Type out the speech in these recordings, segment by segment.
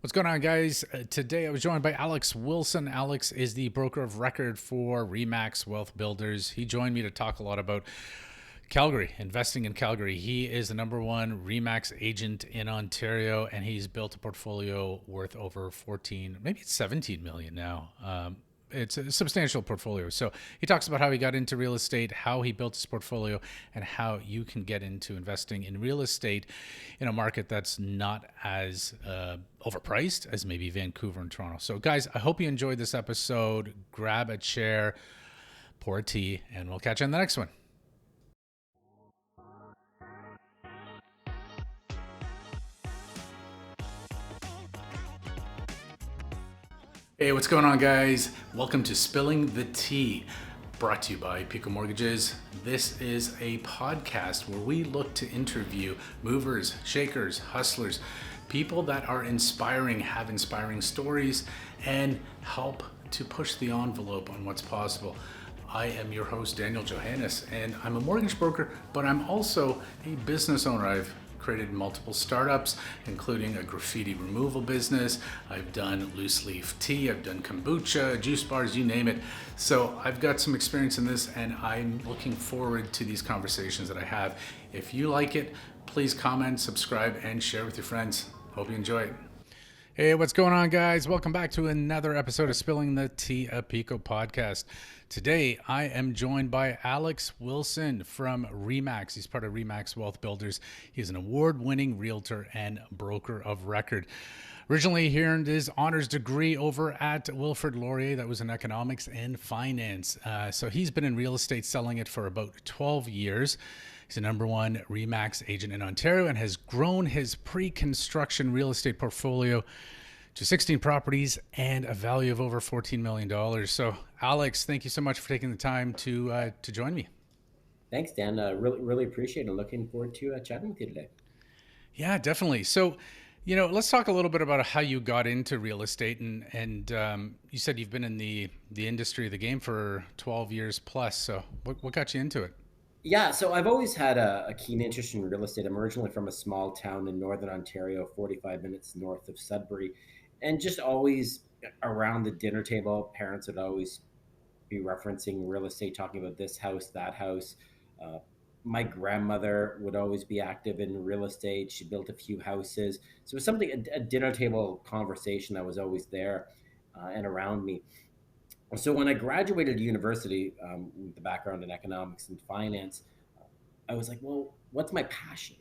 What's going on, guys? Today I was joined by Alex Wilson. Alex is the broker of record for Remax Wealth Builders. He joined me to talk a lot about Calgary, investing in Calgary. He is the number one Remax agent in Ontario, and he's built a portfolio worth over 14, maybe it's 17 million now. It's a substantial portfolio. So he talks about how he got into real estate, how he built his portfolio, and how you can get into investing in real estate in a market that's not as overpriced as maybe Vancouver and Toronto. So guys, I hope you enjoyed this episode. Grab a chair, pour a tea, and we'll catch you on the next one. Hey, what's going on, guys? Welcome to Spilling the Tea, brought to you by Pekoe Mortgages. This is a podcast where we look to interview movers, shakers, hustlers, people that are inspiring, have inspiring stories, and help to push the envelope on what's possible. I am your host, Daniel Johannes, and I'm a mortgage broker, but I'm also a business owner. I've created multiple startups, including a graffiti removal business. I've done loose leaf tea, I've done kombucha, juice bars, you name it. So I've got some experience in this, and I'm looking forward to these conversations that I have. If you like it, please comment, subscribe, and share with your friends. Hope you enjoy it. Hey, what's going on, guys? Welcome back to another episode of Spilling the Tea, a Pekoe podcast. Today, I am joined by Alex Wilson from Remax. He's part of Remax Wealth Builders. He's an award-winning realtor and broker of record. Originally, he earned his honors degree over at Wilfrid Laurier. That was in economics and finance. So he's been in real estate, selling it for about 12 years. He's the number one Remax agent in Ontario and has grown his pre-construction real estate portfolio to 16 properties and a value of over $14 million. So, Alex, thank you so much for taking the time to join me. Thanks, Dan. Really appreciate it. Looking forward to chatting with you today. Yeah, definitely. So, let's talk a little bit about how you got into real estate, and you said you've been in the industry, the game for 12 years plus. So, what got you into it? Yeah, so I've always had a keen interest in real estate. I'm originally from a small town in northern Ontario, 45 minutes north of Sudbury, and just always around the dinner table, parents would always be referencing real estate, talking about this house, that house. Uh, my grandmother would always be active in real estate. She built a few houses. So it was something, a dinner table conversation that was always there and around me. So when I graduated university with the background in economics and finance, I was like, well, what's my passion?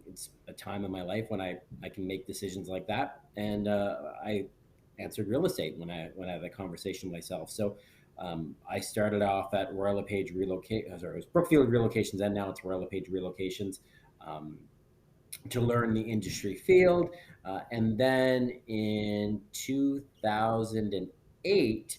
It's a time in my life when I can make decisions like that. And I answered real estate when I had that conversation myself. So I started off at Royal LePage it was Brookfield Relocations, and now it's Royal LePage Relocations, to learn the industry field. And then in 2008,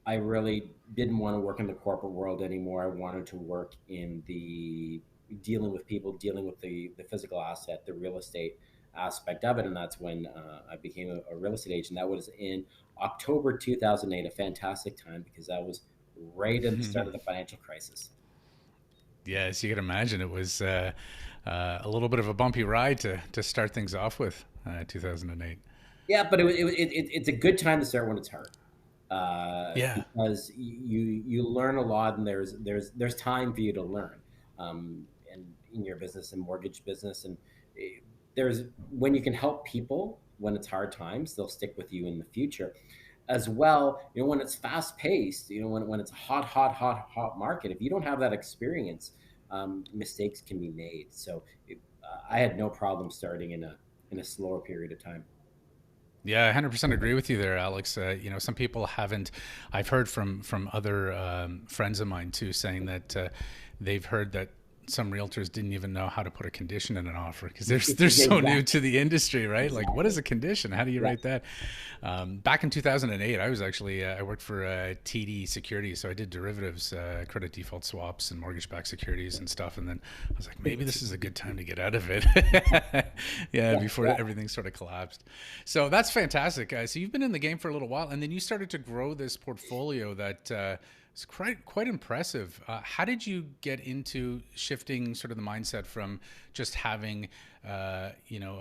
I really didn't want to work in the corporate world anymore. I wanted to work in the dealing with people, dealing with the physical asset, the real estate aspect of it. And that's when I became a real estate agent. That was in October 2008, a fantastic time because that was right at the start of the financial crisis. Yes, you can imagine it was a little bit of a bumpy ride to start things off with, 2008. Yeah, but it's a good time to start when it's hard. Yeah. Because you learn a lot, and there's time for you to learn, and in your business and mortgage business, and there's when you can help people when it's hard times, they'll stick with you in the future, as well. When it's fast paced, when it's a hot market, if you don't have that experience, mistakes can be made. So I had no problem starting in a slower period of time. Yeah, I 100% agree with you there, Alex. Some people haven't. I've heard from other friends of mine too, saying that they've heard that some realtors didn't even know how to put a condition in an offer because they're so new to the industry, right? Exactly. Like, what is a condition? How do you write that? Back in 2008, I was actually I worked for TD Securities, so I did derivatives, credit default swaps, and mortgage-backed securities and stuff. And then I was like, maybe this is a good time to get out of it. Before everything sort of collapsed. So that's fantastic. So you've been in the game for a little while, and then you started to grow this portfolio that It's quite impressive. How did you get into shifting sort of the mindset from just having, a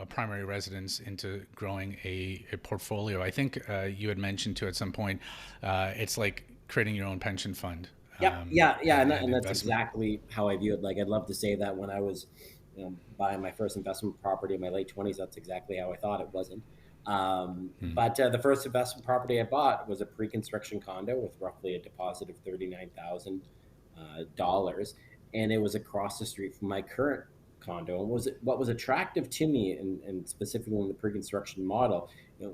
primary residence into growing a portfolio? I think you had mentioned to at some point, it's like creating your own pension fund Yep. Yeah. Yeah. And, and and that's investment. exactly how I view it. Like, I'd love to say that when I was, buying my first investment property in my late 20s, that's exactly how I thought. It wasn't. But the first investment property I bought was a pre-construction condo with roughly a deposit of $39,000, and it was across the street from my current condo. And what was attractive to me, and specifically in the pre-construction model, you know,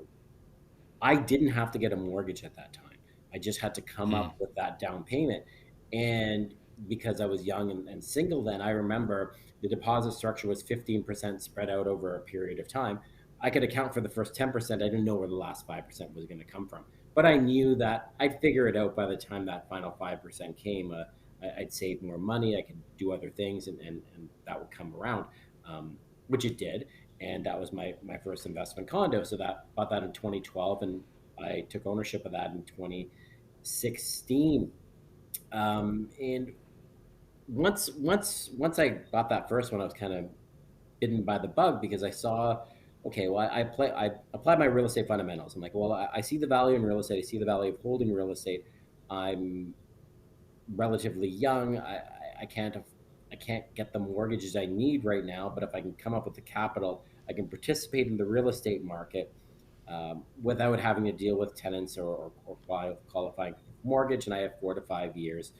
I didn't have to get a mortgage at that time. I just had to come Mm. up with that down payment. And because I was young and single then, I remember the deposit structure was 15% spread out over a period of time. I could account for the first 10%. I didn't know where the last 5% was going to come from. But I knew that I'd figure it out by the time that final 5% came. I'd save more money. I could do other things, and that would come around, which it did. And that was my first investment condo. So that bought that in 2012, and I took ownership of that in 2016. And once I got that first one, I was kind of bitten by the bug because I saw, okay, well, I applied my real estate fundamentals. I'm like, well, I see the value in real estate. I see the value of holding real estate. I'm relatively young. I can't get the mortgages I need right now, but if I can come up with the capital, I can participate in the real estate market, without having to deal with tenants or qualifying for mortgage. And I have 4 to 5 years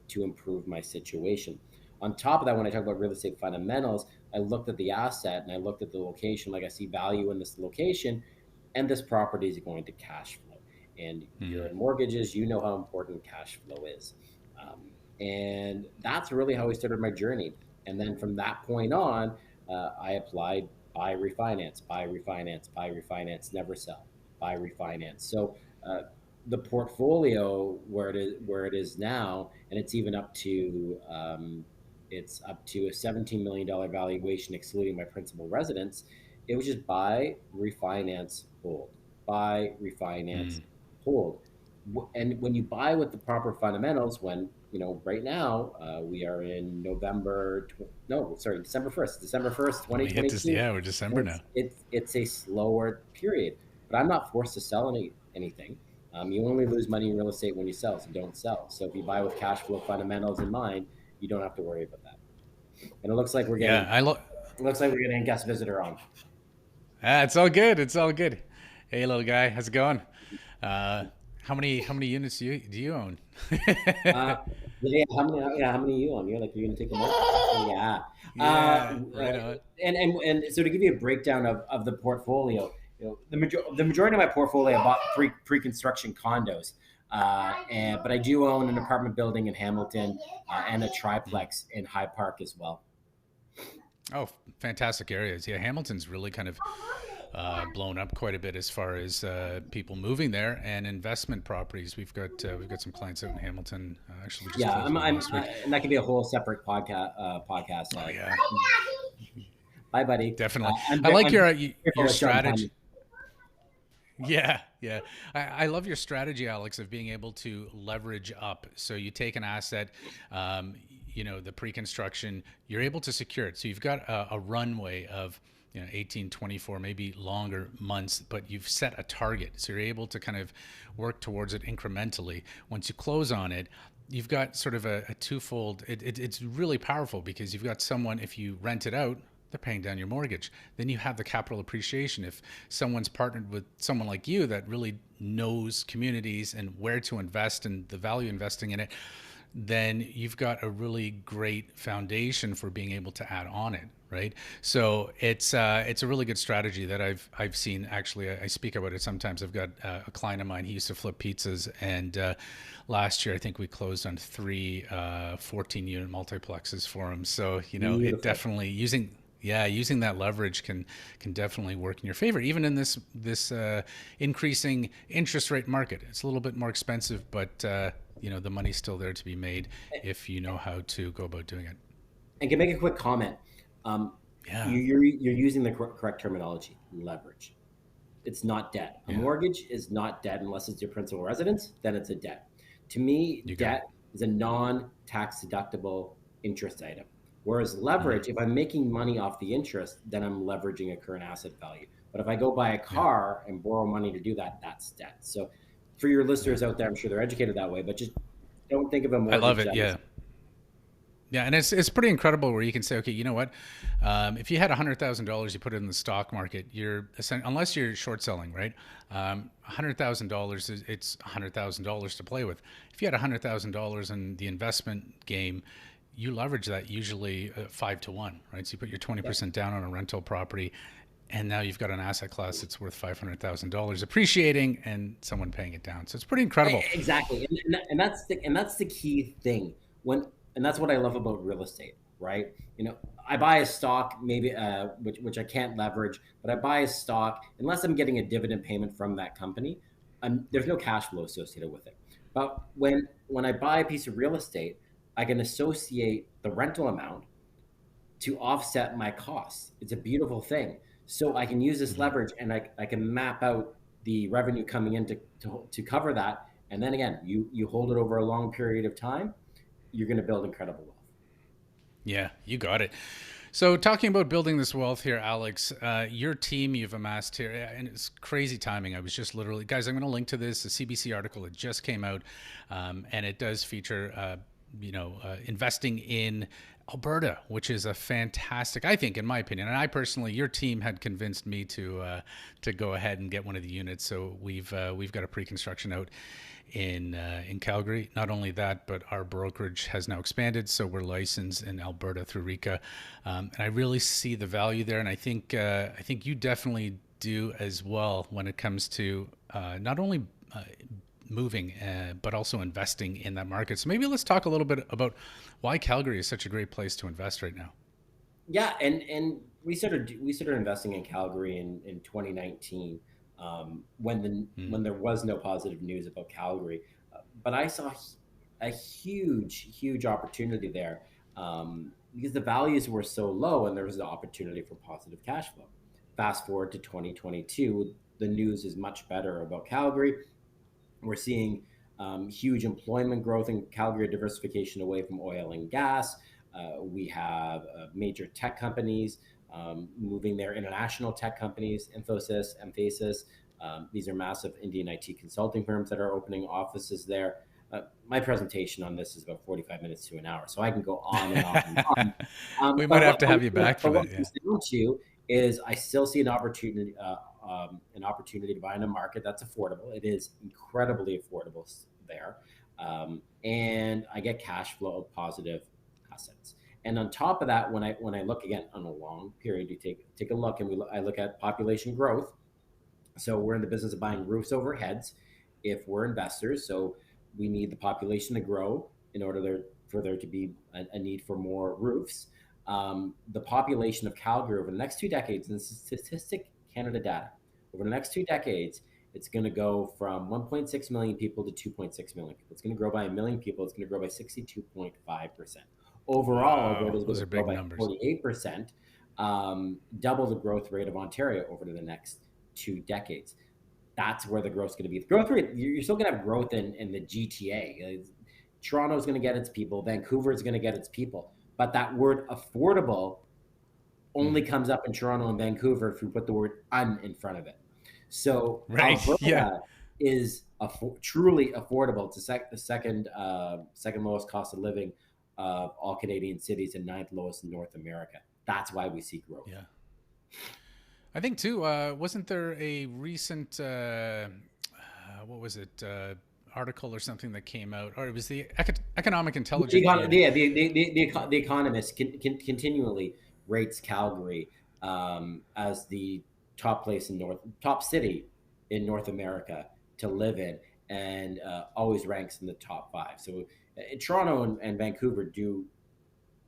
to improve my situation. On top of that, when I talk about real estate fundamentals, I looked at the asset and I looked at the location. Like, I see value in this location, and this property is going to cash flow. And you're Mm. in mortgages, you know how important cash flow is. And that's really how I started my journey. And then from that point on, I applied buy, refinance, buy, refinance, buy, refinance, never sell, buy, refinance. So the portfolio where it is now, and it's up to a $17 million valuation, excluding my principal residence. It was just buy, refinance, Mm. hold. And when you buy with the proper fundamentals, right now, we are in no, sorry, December 1st, We hit this. 2022. Yeah, we're December And now. it's a slower period, but I'm not forced to sell anything. You only lose money in real estate when you sell, so don't sell. So if you buy with cash flow fundamentals in mind, you don't have to worry about that. And Yeah, it looks like we're getting a guest visitor on. it's all good. It's all good. Hey, little guy, how's it going? Uh, how many units do you own? Uh, how many you on? You're gonna take them out? Yeah. Yeah, right on. And so to give you a breakdown of the portfolio, the majority of my portfolio I bought pre-construction condos, but I do own an apartment building in Hamilton, and a Mm. triplex in High Park as well. Oh, fantastic areas. Yeah, Hamilton's really kind of blown up quite a bit as far as people moving there and investment properties. We've got some clients out in Hamilton. Actually, we just Yeah, closed one last week. and that could be a whole separate podcast. Oh yeah, Bye, buddy. definitely. I like I'm your careful with Sean strategy. Penn. Yeah, yeah. I love your strategy, Alex, of being able to leverage up. So you take an asset, um, the pre-construction, you're able to secure it. So you've got a runway of 18, 24, maybe longer months, but you've set a target. So you're able to kind of work towards it incrementally. Once you close on it, you've got sort of a twofold. It's really powerful because you've got someone, if you rent it out, they're paying down your mortgage. Then you have the capital appreciation. If someone's partnered with someone like you that really knows communities and where to invest and the value investing in it, then you've got a really great foundation for being able to add on it, right? So it's a really good strategy that I've seen. Actually, I speak about it sometimes. I've got a client of mine. He used to flip pizzas, and last year I think we closed on three 14-unit multiplexes for him. So it Beautiful. definitely using that leverage can definitely work in your favor, even in this increasing interest rate market. It's a little bit more expensive, but the money's still there to be made if you know how to go about doing it. And can make a quick comment. Um, Yeah, you're using the correct terminology, leverage. It's not debt. A yeah, mortgage is not debt unless it's your principal residence, then it's a debt. To me, You got it. debt is a non-tax deductible interest item. Whereas Mhm. leverage, if I'm making money off the interest, then I'm leveraging a current asset value. But if I go buy a Yeah. car and borrow money to do that, that's debt. So for your Yeah. listeners out there, I'm sure they're educated that way, but just don't think of a I love mortgage it. as Yeah. Yeah, and it's pretty incredible where you can say, okay, you know what? If you had $100,000, you put it in the stock market. Unless you're short selling, right? $100,000 is it's $100,000 to play with. If you had $100,000 in the investment game, you leverage that usually 5 to 1, right? So you put your yeah. 20% down on a rental property, and now you've got an asset class that's worth $500,000 appreciating, and someone paying it down. So it's pretty incredible. Exactly, and that's the key thing when and that's what I love about real estate, right? I buy a stock maybe which I can't leverage, but I buy a stock unless I'm getting a dividend payment from that company. There's Right. no cash flow associated with it. But when I buy a piece of real estate, I can associate the rental amount to offset my costs. It's a beautiful thing. So I can use this Mhm. leverage and I can map out the revenue coming in to cover that. And then again, you hold it over a long period of time, you're going to build incredible wealth. Yeah, you got it. So, talking about building this wealth here, Alex, your team you've amassed here, and it's crazy timing. I was just literally, guys, I'm going to link to this, a CBC article. It just came out, and it does feature, investing in Alberta, which is a fantastic, I think, in my opinion. And I personally, your team had convinced me to go ahead and get one of the units. So we've got a pre-construction out in Calgary. Not only that, but our brokerage has now expanded, so we're licensed in Alberta through RICA, and I really see the value there. And I think you definitely do as well when it comes to not only moving, but also investing in that market. So maybe let's talk a little bit about why Calgary is such a great place to invest right now. Yeah, and we started investing in Calgary in 2019, when there was no positive news about Calgary, but I saw a huge opportunity there, because the values were so low and there was the opportunity for positive cash flow. Fast forward to 2022, the news is much better about Calgary. We're seeing huge employment growth in Calgary, diversification away from oil and gas. We have major tech companies moving there, international tech companies, Infosys, Emphasis. These are massive Indian IT consulting firms that are opening offices there. My presentation on this is about 45 minutes to an hour, so I can go on and on and on. We might But have what, to but, have you back for what that. it Yeah. comes down to is I still see an opportunity to buy in a market that's affordable. It is incredibly affordable there, and I get cash flow of positive assets. And on top of that, when I look again on a long period, you take a look, and I look at population growth. So we're in the business of buying roofs over heads if we're investors. So we need the population to grow in order for there to be a need for more roofs. The population of Calgary over the next 2 decades, and this is Statistic Canada data, over the next 2 decades, it's going to go from 1.6 million people to 2.6 million people. It's going to grow by a million people. It's going to grow by 62.5%. Overall, Alberta Wow, is going those to are grow big by numbers. 48%, double the growth rate of Ontario over the next 2 decades. That's where the growth is going to be. The growth rate, you're still going to have growth in the GTA. Toronto's going to get its people. Vancouver is going to get its people. But that word affordable only Mm. comes up in Toronto and Vancouver if you put the word un in front of it. So Right. Yeah. Alberta is truly affordable. It's the second lowest cost of living of all Canadian cities and ninth lowest in North America. That's why we see growth. Yeah. I think too. Wasn't there a recent what was it, article or something that came out, or it was the Economic Intelligence Unit? The Economist continually rates Calgary as the top city in North America to live in, and always ranks in the top five. So Toronto and Vancouver do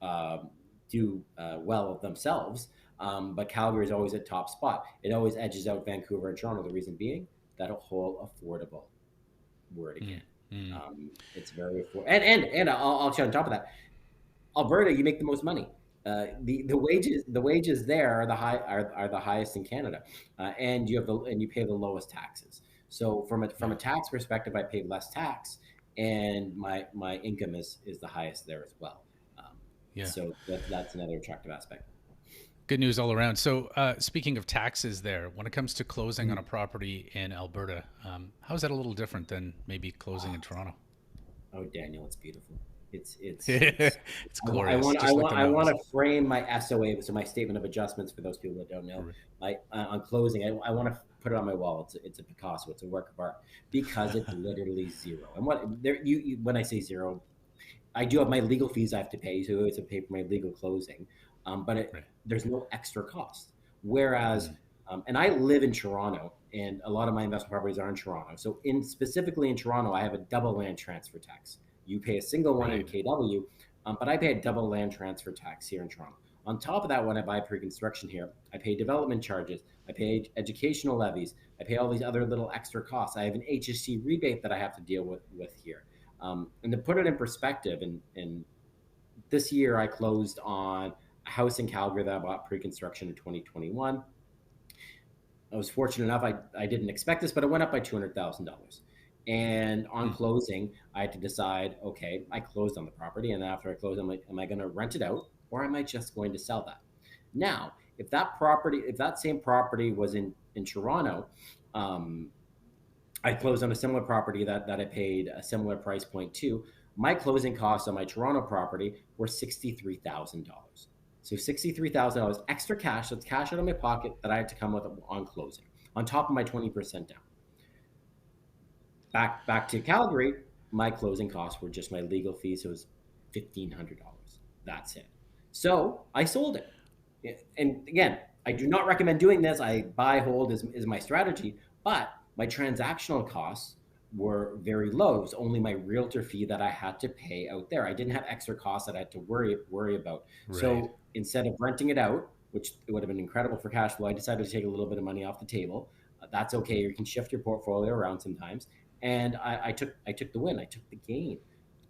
well themselves, but Calgary is always at top spot. It always edges out Vancouver and Toronto. The reason being that whole affordable word again. Mm, mm. It's very affordable, and I'll say on top of that, Alberta, you make the most money. The wages there are the highest in Canada, and you pay the lowest taxes. So from a Yeah. tax perspective, I pay less tax, and my income is the highest there as well. Yeah. So that's another attractive aspect. Good news all around. So, speaking of taxes, there, when it comes to closing on a Mhm. property in Alberta, how is that a little different than maybe closing in Toronto? Oh, Daniel, it's beautiful. It's. It's I glorious, want just like the I want mountains. to frame my SOA, so my statement of adjustments for those people that don't know. My on closing, I want to put it on my wall. It's a Picasso. It's a work of art because it's literally zero. And what there you when I say zero, I do have my legal fees I have to pay, so it's to pay for my legal closing, but Right. there's no extra cost. Whereas, Mm. and I live in Toronto, and a lot of my investment properties are in Toronto. So, in specifically in Toronto, I have a double land transfer tax. You pay a single one in Right. KW, but I pay a double land transfer tax here in Toronto. On top of that, when I buy pre-construction here, I pay development charges, I pay educational levies, I pay all these other little extra costs. I have an HST rebate that I have to deal with here. And to put it in perspective, in this year I closed on a house in Calgary that I bought pre-construction in 2021. I was fortunate enough; I didn't expect this, but it went up by $200,000. And on Mm. closing, I had to decide. Okay, I closed on the property, and after I closed, I'm like, am I going to rent it out, or am I just going to sell that? Now, if that same property was in Toronto, um, I closed on a similar property that I paid a similar price point to. My closing costs on my Toronto property were $63,000. So $63,000 extra cash. That's cash out of my pocket that I had to come with on closing, on top of my 20% down. Back to Calgary, my closing costs were just my legal fees. So it was $1,500. That's it. So I sold it. And again, I do not recommend doing this. I buy hold is my strategy, but my transactional costs were very low. It was only my realtor fee that I had to pay out there. I didn't have extra costs that I had to worry about. Right. So instead of renting it out, which it would have been incredible for cash flow, I decided to take a little bit of money off the table. That's okay. You can shift your portfolio around sometimes, and I took the win. I took the gain.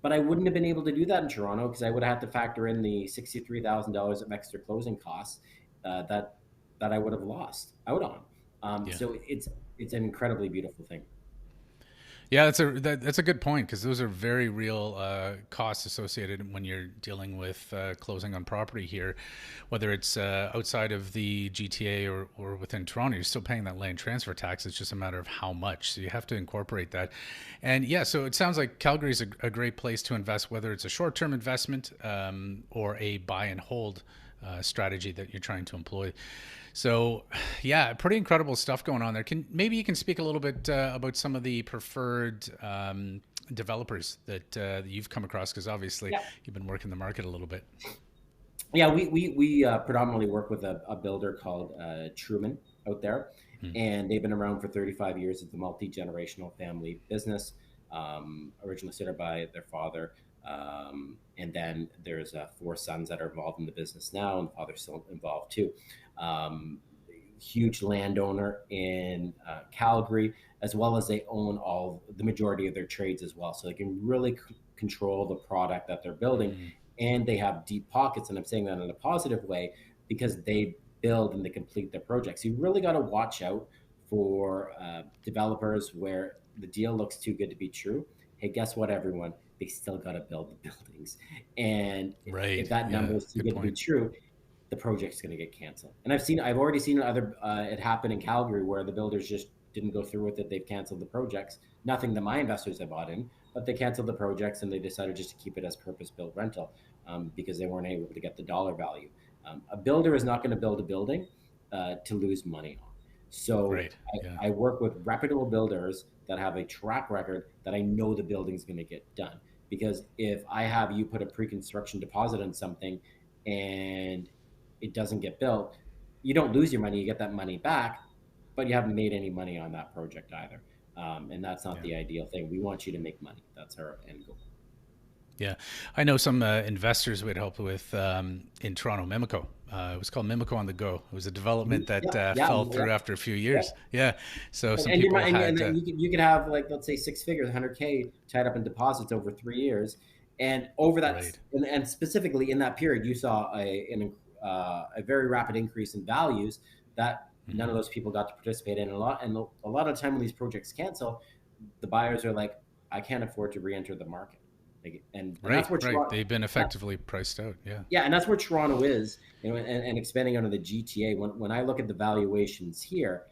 But I wouldn't have been able to do that in Toronto because I would have had to factor in the $63,000 of extra closing costs that I would have lost out on. Yeah. So it's an incredibly beautiful thing. Yeah, that's a good point because those are very real costs associated when you're dealing with closing on property here, whether it's outside of the GTA or within Toronto. You're still paying that land transfer tax. It's just a matter of how much. So you have to incorporate that. And yeah, so it sounds like Calgary is a great place to invest, whether it's a short-term investment or a buy and hold strategy that you're trying to employ. So, yeah, pretty incredible stuff going on there. Maybe you can speak a little bit about some of the preferred developers that you've come across, because obviously Yeah, you've been working the market a little bit. yeah. We predominantly work with a builder called Truman out there, Hmm. and they've been around for 35 years. It's a multi generational family business, originally started by their father. And then there's four sons that are involved in the business now, and the father's still involved too. Um, Huge landowner in Calgary, as well as they own the majority of their trades as well. So they can really control the product that they're building, Mm. and they have deep pockets. And I'm saying that in a positive way because they build and they complete their projects. You really got to watch out for developers where the deal looks too good to be true. Hey, guess what, everyone? They still got to build the buildings. And if Right. that Yeah. number is too Good good to be point. true, the project's going to get canceled. And I've already seen it happen in Calgary where the builders just didn't go through with it. They've canceled the projects. Nothing that my investors have bought in, but they canceled the projects and they decided just to keep it as purpose-built rental because they weren't able to get the dollar value. A builder is not going to build a building to lose money on. So Right. Yeah. I work with reputable builders that have a track record that I know the building's going to get done. Because if I have you put a pre-construction deposit on something and it doesn't get built, you don't lose your money. You get that money back, but you haven't made any money on that project either. And that's not Yeah. the ideal thing. We want you to make money. That's our end goal. Yeah, I know some investors we had helped with in Toronto, Mimico. It was called Mimico on the Go. It was a development Yeah, that yeah, fell yeah, through after a few yeah. years. Yeah, so some And you're people right, had. and you could have like let's say six figures, 100K tied up in deposits over 3 years, and over that, Right. and specifically in that period, you saw a very rapid increase in values that none Hmm. of those people got to participate in. A lot of the time when these projects cancel, the buyers are like, I can't afford to re-enter the market. And that's Right, where right. Toronto, They've been effectively priced out. Yeah. yeah, and that's where Toronto is, and expanding onto the GTA. When I look at the valuations here,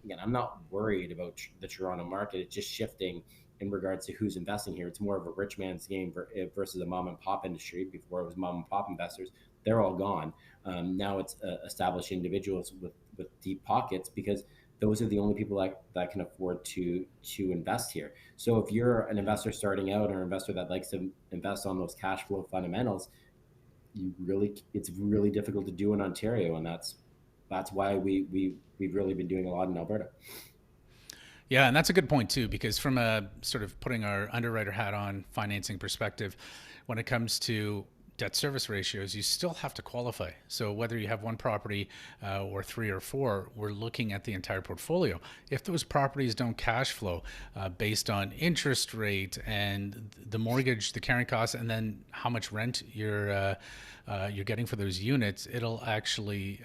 again, I'm not worried about the Toronto market. It's just shifting in regards to who's investing here. It's more of a rich man's game versus a mom and pop industry. Before it was mom and pop investors, they're all gone. Now it's established individuals with deep pockets, because those are the only people that can afford to invest here. So if you're an investor starting out, or an investor that likes to invest on those cash flow fundamentals, it's really difficult to do in Ontario, and that's why we've really been doing a lot in Alberta. Yeah, and that's a good point too, because from a sort of putting our underwriter hat on financing perspective, when it comes to debt service ratios, you still have to qualify. So whether you have one property or three or four, we're looking at the entire portfolio. If those properties don't cash flow based on interest rate and the mortgage, the carrying costs, and then how much rent you're getting for those units, it'll actually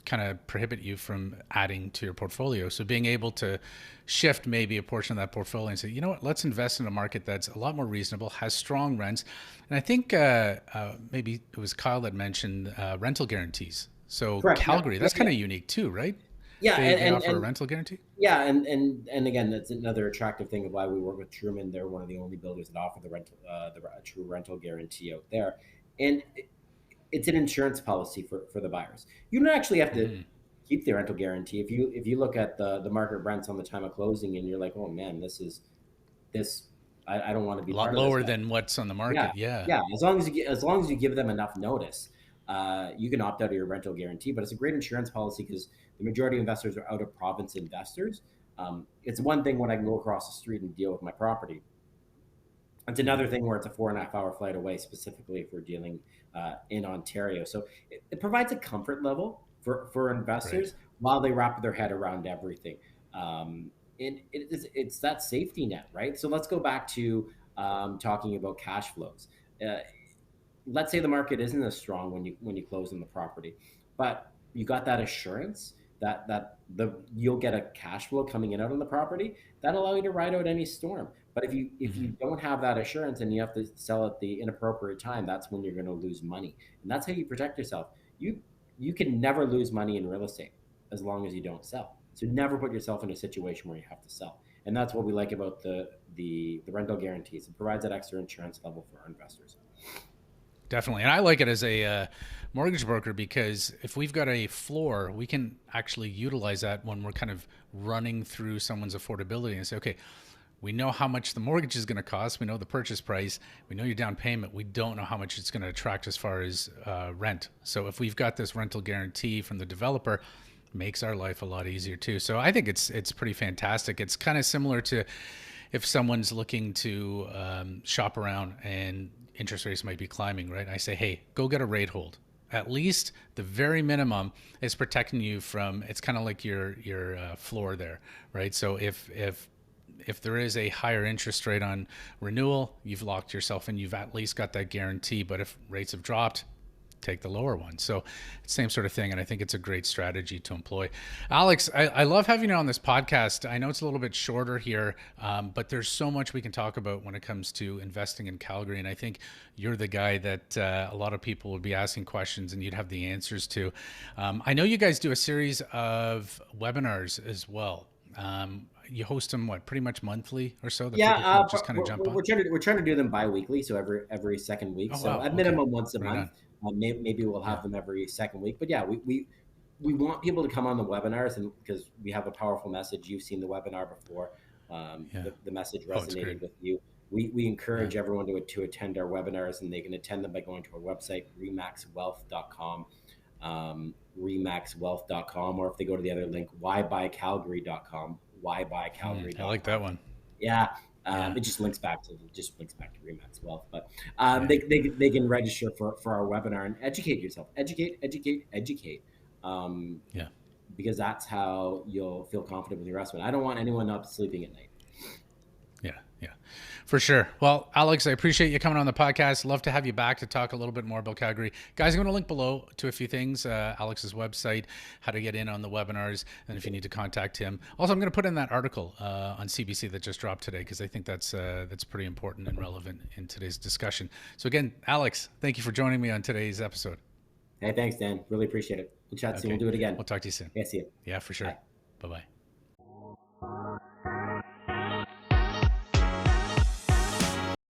kind of prohibit you from adding to your portfolio. So being able to shift maybe a portion of that portfolio and say, you know what, let's invest in a market that's a lot more reasonable, has strong rents. And I think maybe it was Kyle that mentioned rental guarantees. So Correct. Yeah. Calgary, Yeah. that's kind of unique too, right? Yeah. They And, offer a and rental guarantee? yeah. And again, that's another attractive thing of why we work with Truman. They're one of the only builders that offer the true rental guarantee out there. And it's an insurance policy for the buyers. You don't actually have to keep the rental guarantee. If you look at the market rents on the time of closing, and you're like, oh man, this I don't want to be A lot part of this. lower than what's on the Yeah, market. Yeah. yeah. As long as you give them enough notice, you can opt out of your rental guarantee. But it's a great insurance policy, because the majority of investors are out of province investors. It's one thing when I can go across the street and deal with my property. It's another thing where it's a 4.5 hour flight away, specifically if we're dealing in Ontario. So it provides a comfort level for Right. investors while they wrap their head around everything. And it's that safety net, right? So let's go back to talking about cash flows. Uh, let's say the market isn't as strong when you close on the property, but you got that assurance that you'll get a cash flow coming in out on the property that allow you to ride out any storm. But if you don't have that assurance, and you have to sell at the inappropriate time, that's when you're going to lose money. And that's how you protect yourself. You can never lose money in real estate as long as you don't sell. So never put yourself in a situation where you have to sell. And that's what we like about the rental guarantees. It provides that extra insurance level for our investors. Definitely. And I like it as a mortgage broker, because if we've got a floor, we can actually utilize that when we're kind of running through someone's affordability and say, okay, we know how much the mortgage is going to cost. We know the purchase price. We know your down payment. We don't know how much it's going to attract as far as rent. So if we've got this rental guarantee from the developer, makes our life a lot easier too. So I think it's pretty fantastic. It's kind of similar to if someone's looking to shop around and interest rates might be climbing, right? I say, hey, go get a rate hold. At least the very minimum is protecting you from. It's kind of like your floor there, right? So if there is a higher interest rate on renewal, you've locked yourself in. You've at least got that guarantee. But if rates have dropped, take the lower one. So same sort of thing. And I think it's a great strategy to employ. Alex, I love having you on this podcast. I know it's a little bit shorter here, but there's so much we can talk about when it comes to investing in Calgary. And I think you're the guy that a lot of people would be asking questions and you'd have the answers to. I know you guys do a series of webinars as well. You host them pretty much monthly or so that Yeah, people can just kind of jump on? we're trying to do them bi-weekly, so every second week. Oh So wow, at okay, minimum once a right month. on. Maybe we'll Yeah, have them every second week. But yeah, we want people to come on the webinars, and because we have a powerful message. You've seen the webinar before. yeah. The message Oh, it's great. resonated with you. We Yeah. encourage everyone to attend our webinars, and they can attend them by going to our website, remaxwealth.com, remaxwealth.com, or if they go to the other link, whybuycalgary.com, I like that whybuycalgary.com. one. Yeah, Yeah. it just links back to Remax Wealth. But Yeah. they can register for our webinar and educate yourself, educate, um, Yeah. because that's how you'll feel confident with your investment. I don't want anyone not sleeping at night. Yeah. Yeah, for sure. Well, Alex, I appreciate you coming on the podcast. Love to have you back to talk a little bit more about Calgary. Guys, I'm going to link below to a few things, Alex's website, how to get in on the webinars, and if you need to contact him. Also, I'm going to put in that article on CBC that just dropped today, because I think that's pretty important and relevant in today's discussion. So again, Alex, thank you for joining me on today's episode. Hey, thanks, Dan. Really appreciate it. We'll chat soon. We'll do it again. We'll talk to you soon. Yeah, see you. Yeah, for sure. Bye. Bye-bye.